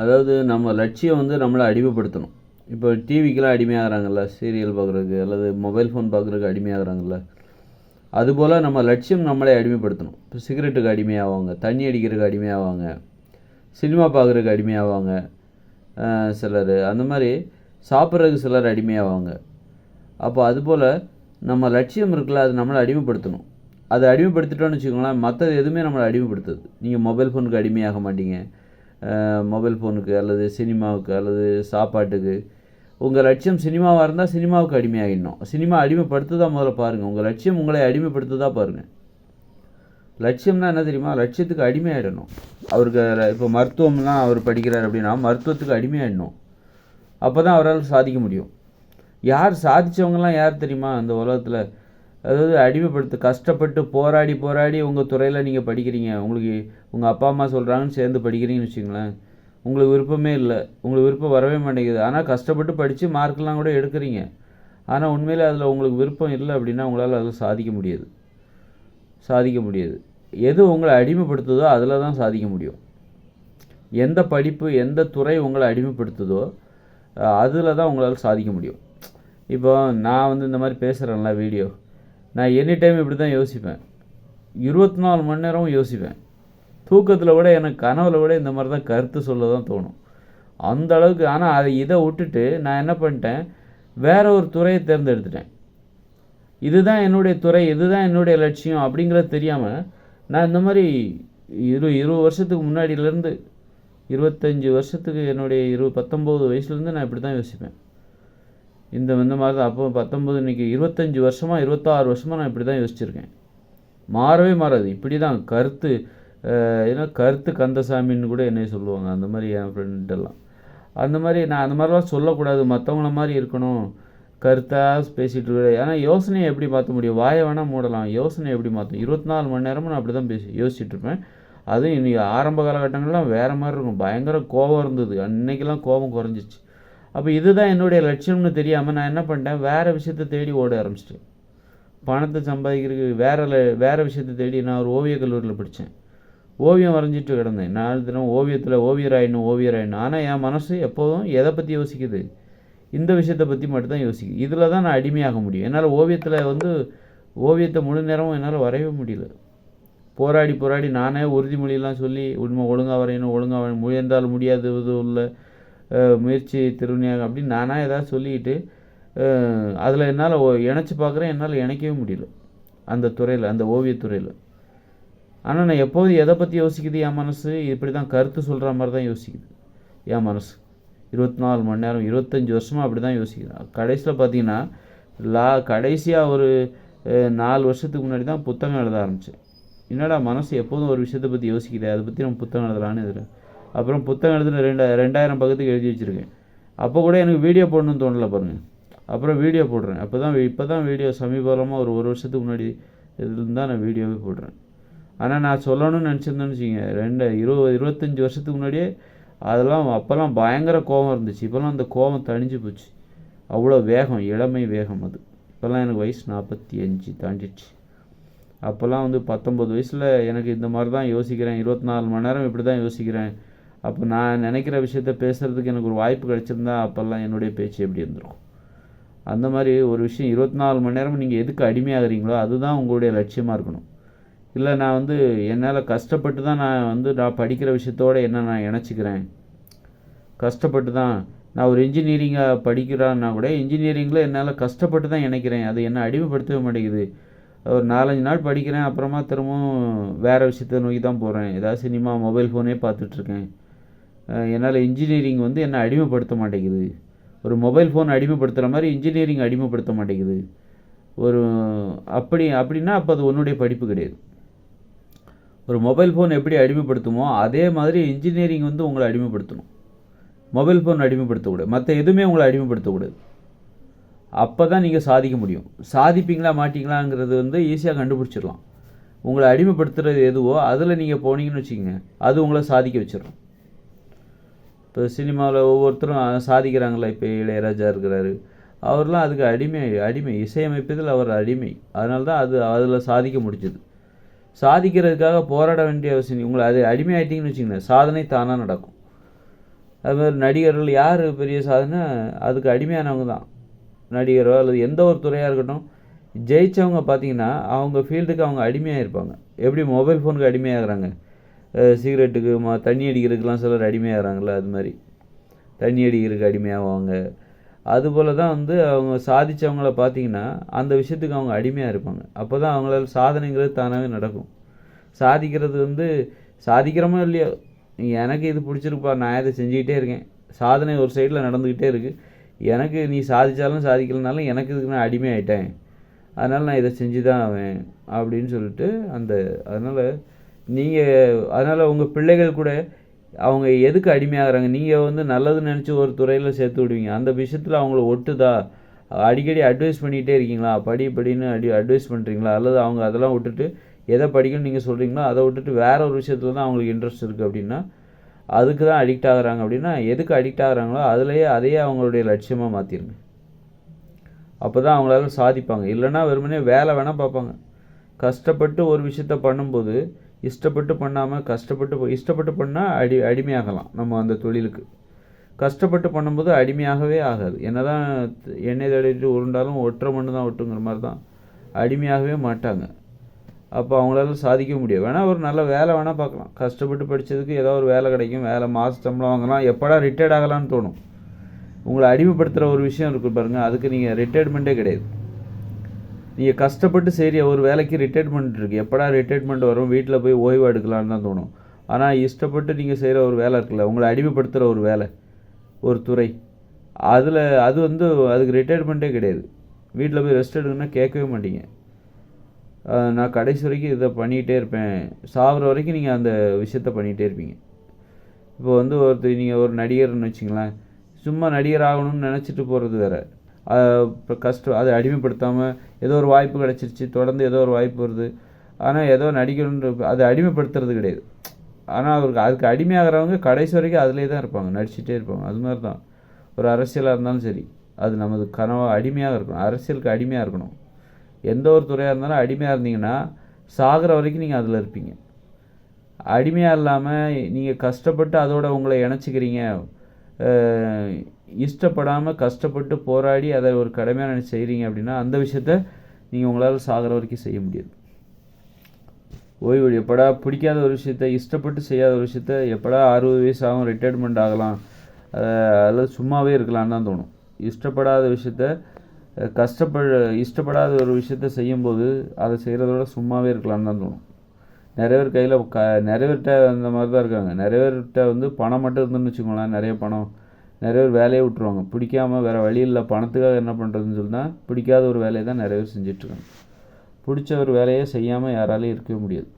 அதாவது நம்ம லட்சியம் வந்து நம்மளை அடிமைப்படுத்தணும். இப்போ டிவிக்கெலாம் அடிமையாகிறாங்கல்ல, சீரியல் பார்க்குறதுக்கு அல்லது மொபைல் ஃபோன் பார்க்குறதுக்கு அடிமையாகிறாங்கல்ல, அதுபோல் நம்ம லட்சியம் நம்மளை அடிமைப்படுத்தணும். இப்போ சிகரெட்டுக்கு அடிமையாவாங்க, தண்ணி அடிக்கிறதுக்கு அடிமையாவாங்க, சினிமா பார்க்குறதுக்கு அடிமையாவாங்க சிலர், அந்த மாதிரி சாப்பிட்றதுக்கு சிலர் அடிமையாவாங்க. அப்போ அதுபோல் நம்ம லட்சியம் இருக்குல்ல, அது நம்மளை அடிமைப்படுத்தணும். அதை அடிமைப்படுத்திட்டோன்னு வச்சுக்கோங்களேன், மற்றது எதுவுமே நம்மளை அடிமைப்படுத்துது. நீங்கள் மொபைல் ஃபோனுக்கு அடிமையாக மாட்டீங்க, மொபைல் ஃபோனுக்கு அல்லது சினிமாவுக்கு அல்லது சாப்பாட்டுக்கு. உங்கள் லட்சியம் சினிமாவாக இருந்தால் சினிமாவுக்கு அடிமையாகிடணும். சினிமா அடிமைப்படுத்துதா முதல்ல பாருங்கள். உங்கள் லட்சியம் உங்களை அடிமைப்படுத்துதா பாருங்கள். லட்சியம்னா என்ன தெரியுமா? லட்சியத்துக்கு அடிமையாகிடணும். அவருக்கு இப்போ மருத்துவம்லாம் அவர் படிக்கிறார் அப்படின்னா மருத்துவத்துக்கு அடிமையாகிடணும். அப்போ தான் அவரால் சாதிக்க முடியும். யார் சாதித்தவங்கலாம் யார் தெரியுமா அந்த உலகத்தில்? அதாவது அடிமைப்படுத்த கஷ்டப்பட்டு போராடி போராடி உங்கள் துறையில் நீங்கள் படிக்கிறீங்க, உங்களுக்கு உங்கள் அப்பா அம்மா சொல்கிறாங்கன்னு சேர்ந்து படிக்கிறீங்கன்னு வச்சுங்களேன். உங்களுக்கு விருப்பமே இல்லை, உங்களுக்கு விருப்பம் வரவே மாட்டேங்குது. ஆனால் கஷ்டப்பட்டு படித்து மார்க்கெலாம் கூட எடுக்கிறீங்க. ஆனால் உண்மையில் அதில் உங்களுக்கு விருப்பம் இல்லை அப்படின்னா உங்களால் அதில் சாதிக்க முடியாது. எது உங்களை அடிமைப்படுத்துதோ அதில் தான் சாதிக்க முடியும். எந்த படிப்பு எந்த துறை உங்களை அடிமைப்படுத்துதோ அதில் தான் உங்களால் சாதிக்க முடியும். இப்போ நான் வந்து இந்த மாதிரி பேசுகிறேன்ல வீடியோ, நான் எனி டைம் இப்படி தான் யோசிப்பேன். 24 மணி நேரமும் யோசிப்பேன். தூக்கத்தில் விட எனக்கு கனவுல விட இந்த மாதிரி தான் கருத்து சொல்ல தான் தோணும் அந்த அளவுக்கு. ஆனால் இதை விட்டுட்டு நான் என்ன பண்ணிட்டேன், வேற ஒரு துறையை தேர்ந்தெடுத்துட்டேன். இதுதான் என்னுடைய துறை, இதுதான் என்னுடைய லட்சியம் அப்படிங்கிறது தெரியாமல் நான் இந்த மாதிரி 20 வருஷத்துக்கு முன்னாடியிலேருந்து 25 வருஷத்துக்கு என்னுடைய 19 வயசுலேருந்து நான் இப்படி தான் யோசிப்பேன். இந்த மாதிரி தான். அப்போ 19, இன்றைக்கி 25 வருஷமாக 26 வருஷமாக நான் இப்படி தான் யோசிச்சுருக்கேன். மாறவே மாறாது. இப்படி தான் கருத்து. ஏன்னா கருத்து கந்தசாமின்னு கூட என்னை சொல்லுவாங்க, அந்த மாதிரி என் ஃப்ரெண்டெல்லாம். அந்த மாதிரி நான் அந்த மாதிரிலாம் சொல்லக்கூடாது, மற்றவங்கள மாதிரி இருக்கணும், கருத்தாக பேசிகிட்டு இருக்க. ஆனால் யோசனையை எப்படி மாற்ற முடியும்? வாயை வேணால் மூடலாம், யோசனை எப்படி மாற்றும்? 24 மணி நேரமும் நான் அப்படி தான் யோசிச்சுட்டு இருப்பேன். அதுவும் இன்றைக்கி ஆரம்ப காலகட்டங்கள்லாம் வேறு மாதிரி இருக்கும். பயங்கர கோபம் இருந்தது. அன்றைக்கெல்லாம் கோபம் குறைஞ்சிச்சு. அப்போ இதுதான் என்னுடைய லட்சியம்னு தெரியாமல் நான் என்ன பண்ணிட்டேன், வேறு விஷயத்தை தேடி ஓட ஆரம்பிச்சிட்டேன். பணத்தை சம்பாதிக்கிறதுக்கு வேறு விஷயத்தை தேடி நான் ஒரு ஓவியக் கல்லூரியில் படித்தேன். ஓவியம் வரைஞ்சிட்டு கிடந்தேன். 4 தினம் ஓவியத்தில் ஓவியராயிடணும். ஆனால் என் மனசு எப்போதும் எதை பற்றி யோசிக்குது? இந்த விஷயத்தை பற்றி மட்டும்தான் யோசிக்குது. இதில் தான் நான் அடிமையாக முடியும். என்னால் ஓவியத்தை முழு நேரமும் என்னால் வரையவே முடியல. போராடி நானே உறுதிமொழியெல்லாம் சொல்லி ஒழுங்காக வரையணும், முயன்றால் முடியாது இல்லை, முயற்சி திருவினையாக அப்படின்னு நானாக ஏதாவது சொல்லிக்கிட்டு அதில் என்னால் இணைச்சி பார்க்குறேன். என்னால் இணைக்கவே முடியல அந்த துறையில், அந்த ஓவியத்துறையில். ஆனால் நான் எப்போதும் எதை பற்றி யோசிக்குது என் மனசு? இப்படி தான் கருத்து சொல்கிற மாதிரி தான் யோசிக்குது என் மனசு. 24 மணி நேரம் 25 வருஷமாக அப்படி தான் யோசிக்குது. கடைசியில் பார்த்தீங்கன்னா கடைசியாக ஒரு 4 வருஷத்துக்கு முன்னாடி தான் புத்தகம் எழுத ஆரம்பித்தேன். என்னடா மனசு எப்போதும் ஒரு விஷயத்தை பற்றி யோசிக்குது, அதை பற்றி நம்ம புத்தகம் எழுதலான்னு இதில். அப்புறம் புத்தகம் எழுதுன 2000 பக்கத்துக்கு எழுதி வச்சுருக்கேன். அப்போ கூட எனக்கு வீடியோ போடணும்னு தோணலை பாருங்கள். அப்புறம் வீடியோ போடுறேன். இப்போ தான் வீடியோ சமீபமாக ஒரு வருஷத்துக்கு முன்னாடி இதுலேருந்து தான் நான் வீடியோவே போடுறேன். ஆனால் நான் சொல்லணும்னு நினச்சிருந்தேன்னு வச்சுக்கோங்க, 25 வருஷத்துக்கு முன்னாடியே அப்போல்லாம் பயங்கர கோபம் இருந்துச்சு. இப்போல்லாம் அந்த கோபம் தணிஞ்சு போச்சு. அவ்வளோ வேகம், இளமை வேகம் அது. இப்போல்லாம் எனக்கு வயசு 45 தாண்டிடுச்சு. அப்போல்லாம் 19 வயசில் எனக்கு இந்த மாதிரி தான் யோசிக்கிறேன். 24 மணி நேரம் இப்படி தான் யோசிக்கிறேன். அப்போ நான் நினைக்கிற விஷயத்த பேசுகிறதுக்கு எனக்கு ஒரு வாய்ப்பு கிடச்சிருந்தா அப்போல்லாம் என்னுடைய பேச்சு எப்படி இருந்திருக்கும்? அந்த மாதிரி ஒரு விஷயம் 24 மணி நேரம் நீங்கள் எதுக்கு அடிமையாகிறீங்களோ அதுதான் உங்களுடைய லட்சியமாக இருக்கணும். இல்லை நான் என்னால் கஷ்டப்பட்டு தான் நான் படிக்கிற விஷயத்தோடு என்ன நான் இணைச்சிக்கிறேன், கஷ்டப்பட்டு தான் நான் ஒரு இன்ஜினியரிங்காக படிக்கிறான்னா கூட இன்ஜினியரிங்கில் என்னால் கஷ்டப்பட்டு தான் இணைக்கிறேன். அது என்ன அடிமைப்படுத்தவே மாட்டேங்குது. ஒரு 4-5 நாள் படிக்கிறேன், அப்புறமா திரும்பவும் வேறு விஷயத்தை நோக்கி தான் போகிறேன். ஏதாவது சினிமா மொபைல் ஃபோனே பார்த்துட்ருக்கேன். என்னால் இன்ஜினியரிங் என்னை அடிமைப்படுத்த மாட்டேங்குது. ஒரு மொபைல் ஃபோன் அடிமைப்படுத்துகிற மாதிரி இன்ஜினியரிங் அடிமைப்படுத்த மாட்டேங்குது. அப்படின்னா அப்போ அது உன்னுடைய படிப்பு கிடையாது. ஒரு மொபைல் ஃபோன் எப்படி அடிமைப்படுத்துமோ அதே மாதிரி இன்ஜினியரிங் உங்களை அடிமைப்படுத்தணும். மொபைல் ஃபோன் அடிமைப்படுத்தக்கூடாது, மற்ற எதுவுமே உங்களை அடிமைப்படுத்தக்கூடாது. அப்போ தான் நீங்கள் சாதிக்க முடியும். சாதிப்பீங்களா மாட்டிங்களாங்கிறது ஈஸியாக கண்டுபிடிச்சிடலாம். உங்களை அடிமைப்படுத்துகிறது எதுவோ அதில் நீங்கள் போனீங்கன்னு வச்சுக்கோங்க, அது உங்களை சாதிக்க வச்சிடும். இப்போ சினிமாவில் ஒவ்வொருத்தரும் சாதிக்கிறாங்களா, இப்போ இளையராஜா இருக்கிறாரு, அவர்லாம் அதுக்கு அடிமை இசையமைப்பதில் அவர் அடிமை. அதனால தான் அதில் சாதிக்க முடிஞ்சது. சாதிக்கிறதுக்காக போராட வேண்டிய அவசியம். உங்களை அது அடிமை ஆகிட்டிங்கன்னு வச்சுக்கோங்க, சாதனை தானாக நடக்கும். அது மாதிரி நடிகர்கள் யார் பெரிய சாதனை, அதுக்கு அடிமையானவங்க தான். நடிகரோ அல்லது எந்த ஒரு துறையாக இருக்கட்டும், ஜெயித்தவங்க பார்த்தீங்கன்னா அவங்க ஃபீல்டுக்கு அவங்க அடிமையாக இருப்பாங்க. எப்படி மொபைல் ஃபோனுக்கு அடிமையாகிறாங்க, சிகரெட்டுக்கு தண்ணி அடிக்கிறதுக்கெலாம் சிலர் அடிமையாகிறாங்களே, அது மாதிரி தண்ணி அடிக்கிறதுக்கு அடிமையாகுவாங்க. அதுபோல் தான் வந்து அவங்க சாதித்தவங்கள பார்த்தீங்கன்னா அந்த விஷயத்துக்கு அவங்க அடிமையாக இருப்பாங்க. அப்போ தான் அவங்களால சாதனைங்கிறது தானாகவே நடக்கும். சாதிக்கிறது வந்து சாதிக்கிறோமோ இல்லையோ, எனக்கு இது பிடிச்சிருக்குப்பா, நான் இதை செஞ்சுக்கிட்டே இருக்கேன், சாதனை ஒரு சைடில் நடந்துக்கிட்டே இருக்குது, எனக்கு நீ சாதித்தாலும் சாதிக்கலனாலும் எனக்கு இதுக்கு நான் அடிமை ஆகிட்டேன், அதனால் நான் இதை செஞ்சு தான் ஆவேன் அப்படின்னு சொல்லிட்டு அதனால் உங்கள் பிள்ளைகள் கூட அவங்க எதுக்கு அடிமையாகிறாங்க, நீங்கள் வந்து நல்லதுன்னு நினச்சி ஒரு துறையில் சேர்த்து விடுவீங்க, அந்த விஷயத்தில் அவங்கள ஒட்டுதா, அடிக்கடி அட்வைஸ் பண்ணிகிட்டே இருக்கீங்களா, படின்னு அட்வைஸ் பண்ணுறீங்களா, அல்லது அவங்க அதெல்லாம் விட்டுட்டு எதை படிக்கணும்னு நீங்கள் சொல்கிறீங்களோ அதை விட்டுட்டு வேறு ஒரு விஷயத்தில் தான் அவங்களுக்கு இன்ட்ரெஸ்ட் இருக்குது அப்படின்னா அதுக்கு தான் அடிக்ட் ஆகுறாங்க. அப்படின்னா எதுக்கு அடிக்ட் ஆகுறாங்களோ அதையே அவங்களுடைய லட்சியமாக மாற்றிடுங்க. அப்போ தான் அவங்களால சாதிப்பாங்க. இல்லைன்னா வெறுமனே வேலை வேணால் பார்ப்பாங்க. கஷ்டப்பட்டு ஒரு விஷயத்த பண்ணும்போது இஷ்டப்பட்டு பண்ணாமல் இஷ்டப்பட்டு பண்ணால் அடிமையாகலாம் நம்ம அந்த தொழிலுக்கு. கஷ்டப்பட்டு பண்ணும்போது அடிமையாகவே ஆகாது. என்ன தான் எண்ணெய் தடவிட்டு உருண்டாலும் ஒற்றை மண்ணு தான் ஒட்டுங்கிற மாதிரி தான், அடிமையாகவே மாட்டாங்க. அப்போ அவங்களால சாதிக்க முடியும். வேணால் ஒரு நல்ல வேலை வேணால் பார்க்கலாம். கஷ்டப்பட்டு படித்ததுக்கு ஏதோ ஒரு வேலை கிடைக்கும், வேலை மாத சம்பளம் வாங்கலாம், எப்படா ரிட்டையர்ட் ஆகலான்னு தோணும். உங்களை அடிமைப்படுத்துகிற ஒரு விஷயம் இருக்குது பாருங்கள், அதுக்கு நீங்கள் ரிட்டையர்மெண்ட்டே கிடையாது. நீங்கள் கஷ்டப்பட்டு சரி ஒரு வேலைக்கு ரிட்டையர்மெண்ட் இருக்குது, எப்படா ரிட்டையர்மெண்ட் வரும், வீட்டில் போய் ஓய்வு எடுக்கலான்னு தான் தோணும். ஆனால் இஷ்டப்பட்டு நீங்கள் செய்கிற ஒரு வேலை இருக்குல்ல, உங்களை அடிமைப்படுத்துகிற ஒரு வேலை, ஒரு துறை, அது வந்து அதுக்கு ரிட்டையர்மெண்ட்டே கிடையாது. வீட்டில் போய் ரெஸ்ட் எடுக்கணும்னா கேட்கவே மாட்டீங்க. நான் கடைசி வரைக்கும் இதை பண்ணிகிட்டே இருப்பேன், சாகிற வரைக்கும் நீங்கள் அந்த விஷயத்த பண்ணிகிட்டே இருப்பீங்க. இப்போ வந்து நீங்கள் ஒரு நடிகர்னு வச்சிங்களேன், சும்மா நடிகர் ஆகணும்னு நினச்சிட்டு போகிறது வேறு. இப்போ அதை அடிமைப்படுத்தாமல் ஏதோ ஒரு வாய்ப்பு கிடச்சிருச்சு, தொடர்ந்து ஏதோ ஒரு வாய்ப்பு வருது, ஆனால் ஏதோ நடிக்கணுன்ற அதை அடிமைப்படுத்துறது கிடையாது. ஆனால் அதுக்கு அடிமையாகிறவங்க கடைசி வரைக்கும் அதிலே தான் இருப்பாங்க, நடிச்சுட்டே இருப்பாங்க. அது மாதிரி தான் ஒரு அரசியலாக இருந்தாலும் சரி, அது நமது கனவாக அடிமையாக இருக்கணும், அரசியலுக்கு அடிமையாக இருக்கணும். எந்த ஒரு துறையாக இருந்தாலும் அடிமையாக இருந்தீங்கன்னா சாகிற வரைக்கும் நீங்கள் அதில் இருப்பீங்க. அடிமையாக இல்லாமல் நீங்கள் கஷ்டப்பட்டு அதோட உங்களை இணைச்சிக்கிறீங்க, இஷ்டப்படாமல் கஷ்டப்பட்டு போராடி அதை ஒரு கடமையாக நினச்சி செய்கிறீங்க அப்படின்னா அந்த விஷயத்த நீங்கள் உங்களால் சாகிற வரைக்கும் செய்ய முடியாது. ஓய்வு எப்படா பிடிக்காத ஒரு விஷயத்த, இஷ்டப்பட்டு செய்யாத ஒரு விஷயத்த எப்படா 60 வயசு ஆகும் ரிட்டையர்மெண்ட் ஆகலாம் அல்லது சும்மாவே இருக்கலான்னு தான் தோணும். இஷ்டப்படாத விஷயத்த இஷ்டப்படாத ஒரு விஷயத்த செய்யும்போது அதை செய்கிறதோட சும்மாவே இருக்கலான்னு தான் தோணும். நிறைய பேர் கையில் நிறைய பேர்கிட்ட அந்த மாதிரி தான் இருக்காங்க. நிறைய பேர்கிட்ட வந்து பணம் மட்டும் இருந்துன்னு வச்சுக்கோங்களேன், நிறைய பணம், நிறைய பேர் வேலையை விட்டுருவாங்க. பிடிக்காமல் வேறு வழி இல்லை, பணத்துக்காக என்ன பண்ணுறதுன்னு சொன்னால் பிடிக்காத ஒரு வேலையை தான் நிறைய பேர் செஞ்சிட்ருக்காங்க. பிடிச்ச ஒரு வேலையை செய்யாமல் யாராலையும் இருக்கவே முடியாது.